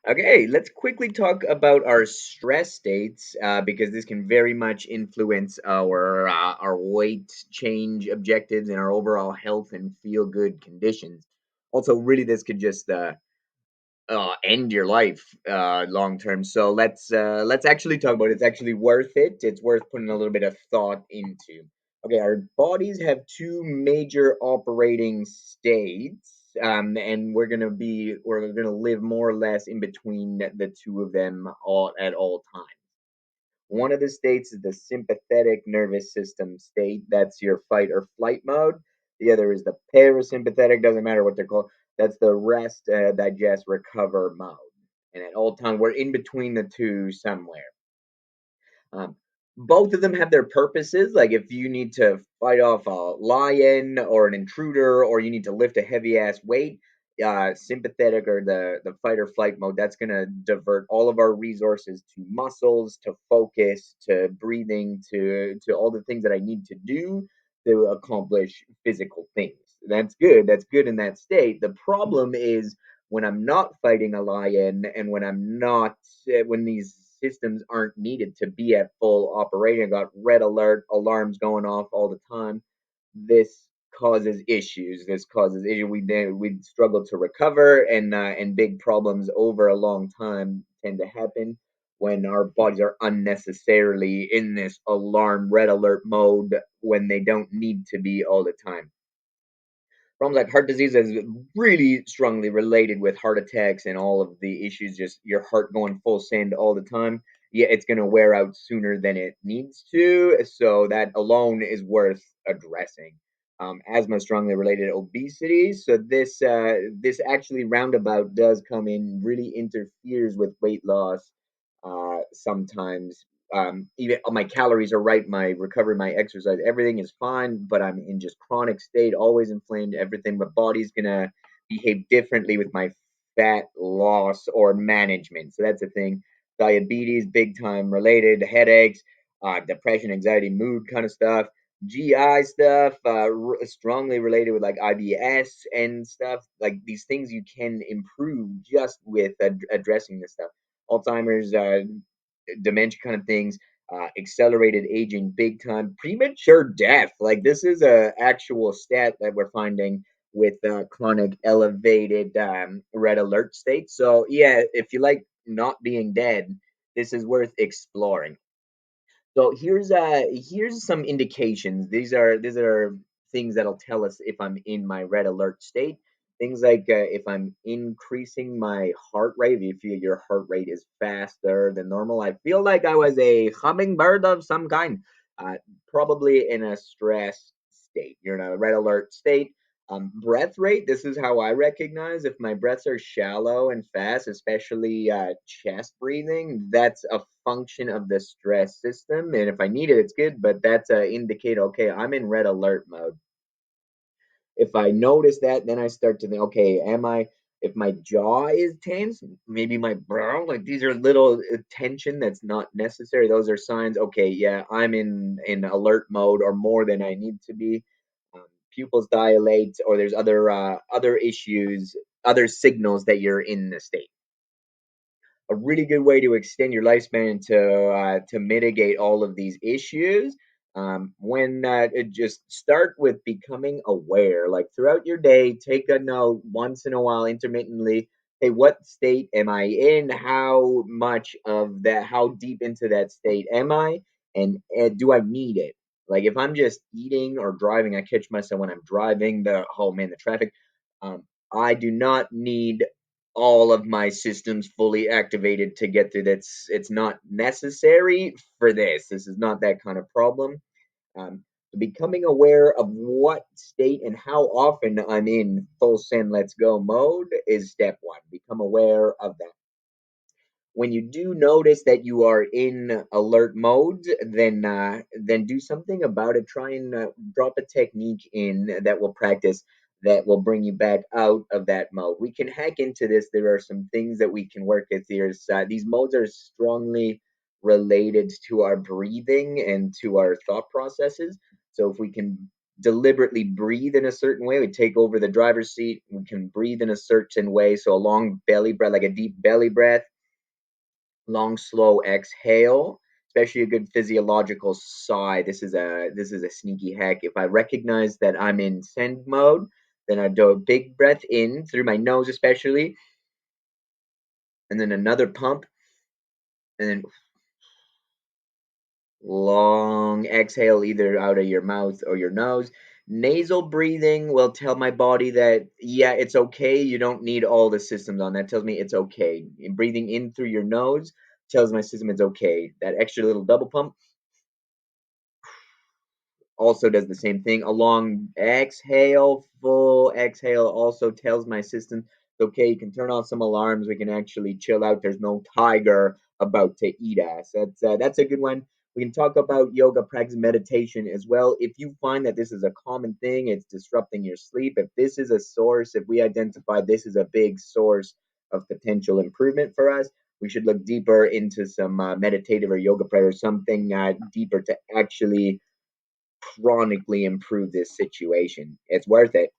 Okay, let's quickly talk about our stress states because this can very much influence our weight change objectives and our overall health and feel good conditions. Also, really, this could just end your life long term. So let's actually talk about it. It's actually worth it. It's worth putting a little bit of thought into. Okay, our bodies have two major operating states, and we're gonna live more or less in between the two of them all at all times. One of the states is the sympathetic nervous system state. That's your fight or flight mode. The other is the parasympathetic. Doesn't matter what they're called. That's the rest, digest, recover mode. And at all times, we're in between the two somewhere. Um, both of them have their purposes. Like if you need to fight off a lion or an intruder, or you need to lift a heavy ass weight, sympathetic or the fight or flight mode, that's gonna divert all of our resources to muscles, to focus, to breathing, to all the things that I need to do to accomplish physical things. That's good. That's good in that state. The problem is when I'm not fighting a lion and when I'm not when these systems aren't needed to be at full operating. I got red alert alarms going off all the time. This causes issues. This causes issue. We struggle to recover, and big problems over a long time tend to happen when our bodies are unnecessarily in this alarm red alert mode when they don't need to be all the time. Problems like heart disease is really strongly related with heart attacks and all of the issues, just your heart going full send all the time. Yeah, it's going to wear out sooner than it needs to. So that alone is worth addressing. Asthma is strongly related to obesity. So this actually roundabout does come in, really interferes with weight loss sometimes. Even my calories are right, my recovery, my exercise, everything is fine, but I'm in just chronic state, always inflamed, everything. My body's gonna behave differently with my fat loss or management. So that's the thing. Diabetes, big time related, headaches, depression, anxiety, mood kind of stuff. GI stuff, strongly related with like IBS and stuff. Like these things you can improve just with addressing this stuff. Alzheimer's, dementia kind of things, accelerated aging, big time, premature death. Like this is a actual stat that we're finding with chronic elevated red alert state. So yeah, if you like not being dead, this is worth exploring. So here's some indications. These are things that'll tell us if I'm in my red alert state. Things like if I'm increasing my heart rate, if you feel your heart rate is faster than normal, I feel like I was a hummingbird of some kind. Uh, Probably in a stress state. You're in a red alert state. Breath rate, this is how I recognize if my breaths are shallow and fast, especially chest breathing, that's a function of the stress system. And if I need it, it's good, but that's a indicate, okay, I'm in red alert mode. If I notice that, then I start to think, okay, if my jaw is tense, maybe my brow, like these are little tension that's not necessary. Those are signs, okay, yeah, I'm in alert mode or more than I need to be. Um, Pupils dilate, or there's other issues, other signals that you're in the state. A really good way to extend your lifespan to mitigate all of these issues. When Just start with becoming aware. Like throughout your day, take a note once in a while, intermittently. Hey, what state am I in? How much of that? How deep into that state am I? And do I need it? Like if I'm just eating or driving, I catch myself when I'm driving. The traffic. Um, I do not need all of my systems fully activated to get through. It's not necessary for this. This is not that kind of problem. Um, Becoming aware of what state and how often I'm in full send let's go mode is step one. Become aware of that. When you do notice that you are in alert mode, then do something about it. Try and drop a technique in that will practice that will bring you back out of that mode. We can hack into this. There are some things that we can work with here. These modes are strongly related to our breathing and to our thought processes. So if we can deliberately breathe in a certain way. We take over the driver's seat. We can breathe in a certain way. So a long belly breath, like a deep belly breath, long slow exhale, especially a good physiological sigh. This is a sneaky hack. If I recognize that I'm in send mode, then I do a big breath in through my nose, especially, and then another pump, and then long exhale either out of your mouth or your nose. Nasal breathing will tell my body that, yeah, it's okay. You don't need all the systems on. That tells me it's okay. And breathing in through your nose tells my system it's okay. That extra little double pump also does the same thing. A long exhale, full exhale also tells my system, okay, you can turn off some alarms. We can actually chill out. There's no tiger about to eat us. That's a good one. We can talk about yoga practice, meditation as well. If you find that this is a common thing, it's disrupting your sleep. If this is a source, if we identify this is a big source of potential improvement for us, we should look deeper into some meditative or yoga practice, something deeper to actually chronically improve this situation. It's worth it.